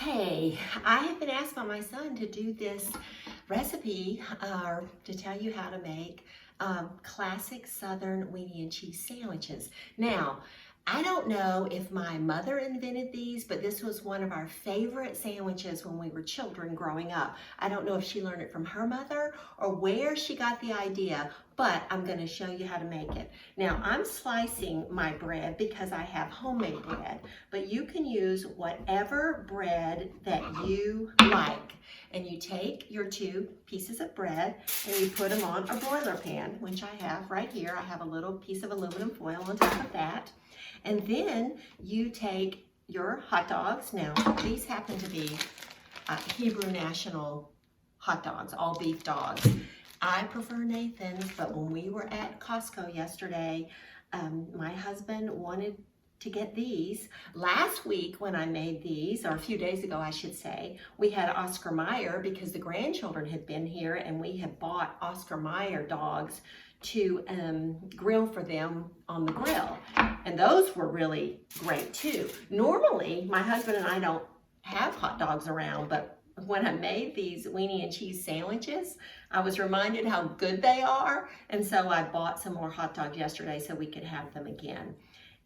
Hey, I have been asked by my son to do this recipe to tell you how to make classic Southern weenie and cheese sandwiches. Now, I don't know if my mother invented these, but this was one of our favorite sandwiches when we were children growing up. I don't know if she learned it from her mother or where she got the idea, but I'm going to show you how to make it. Now, I'm slicing my bread because I have homemade bread, but you can use whatever bread that you like. And you take your 2 pieces of bread and you put them on a broiler pan, which I have right here. I have a little piece of aluminum foil on top of that. And then you take your hot dogs. Now, these happen to be Hebrew National hot dogs, all beef dogs. I prefer Nathan's, but when we were at Costco yesterday, my husband wanted to get these. Last week when I made these, or a few days ago I should say, we had Oscar Mayer because the grandchildren had been here and we had bought Oscar Mayer dogs to grill for them on the grill. And those were really great too. Normally, my husband and I don't have hot dogs around, but when I made these weenie and cheese sandwiches, I was reminded how good they are. And so I bought some more hot dogs yesterday so we could have them again.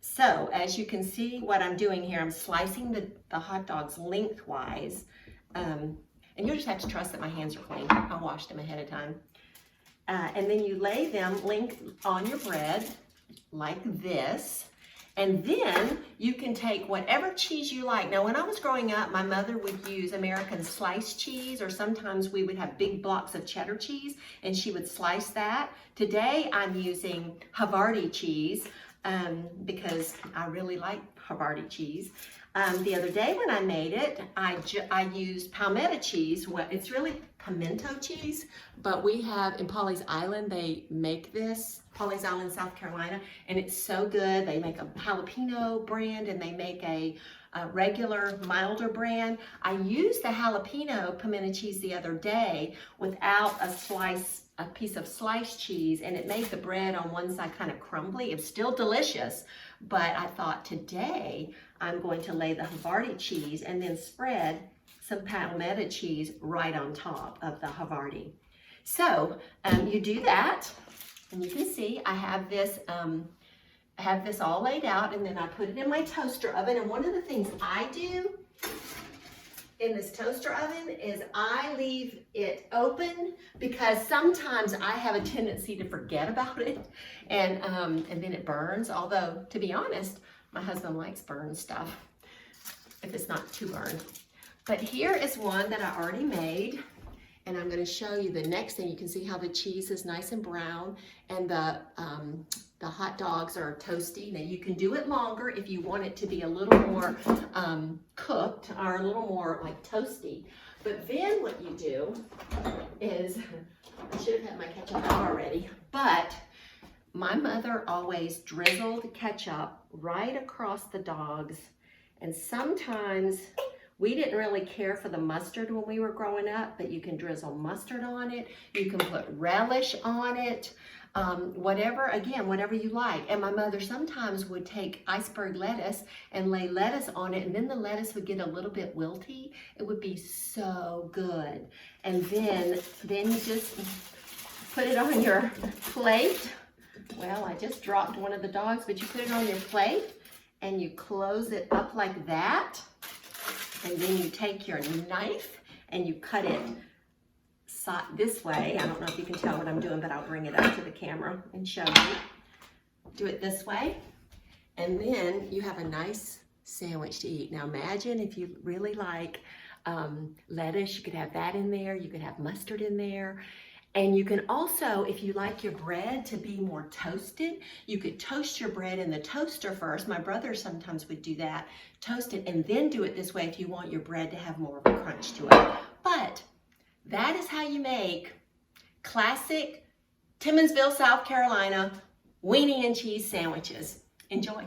So as you can see what I'm doing here, I'm slicing the hot dogs lengthwise. And you'll just have to trust that my hands are clean. I washed them ahead of time. And then you lay them on your bread like this. And then you can take whatever cheese you like. Now, when I was growing up, my mother would use American sliced cheese, or sometimes we would have big blocks of cheddar cheese, and she would slice that. Today, I'm using Havarti cheese because I really like Havarti cheese. The other day when I made it, I used palmetto cheese. Well, it's really pimento cheese, but we have in Pawleys Island, they make this, Pawleys Island, South Carolina, and it's so good. They make a jalapeno brand and they make a regular milder brand. I used the jalapeno pimento cheese the other day without a piece of sliced cheese, and it made the bread on one side kind of crumbly. It's still delicious, but I thought today I'm going to lay the Havarti cheese and then spread some palmetto cheese right on top of the Havarti. So you do that, and you can see I have this all laid out, and then I put it in my toaster oven. And one of the things I do in this toaster oven is I leave it open because sometimes I have a tendency to forget about it, and then it burns. Although, to be honest, my husband likes burned stuff if it's not too burned. But here is one that I already made, and I'm going to show you the next thing. You can see how the cheese is nice and brown, and the hot dogs are toasty. Now you can do it longer if you want it to be a little more cooked or a little more like toasty. But then what you do is, I should have had my ketchup out already, but my mother always drizzled ketchup right across the dogs. And sometimes we didn't really care for the mustard when we were growing up, but you can drizzle mustard on it. You can put relish on it. Whatever you like. And my mother sometimes would take iceberg lettuce and lay lettuce on it, and then the lettuce would get a little bit wilty. It would be so good. And then you just put it on your plate. Well, I just dropped one of the dogs, but you put it on your plate and you close it up like that. And then you take your knife and you cut it this way. I don't know if you can tell what I'm doing, but I'll bring it up to the camera and show you. Do it this way, and then you have a nice sandwich to eat. Now imagine if you really like lettuce, you could have that in there. You could have mustard in there. And you can also, if you like your bread to be more toasted, you could toast your bread in the toaster first. My brother sometimes would do that. Toast it and then do it this way if you want your bread to have more of a crunch to it. But that is how you make classic Timmonsville, South Carolina weenie and cheese sandwiches. Enjoy.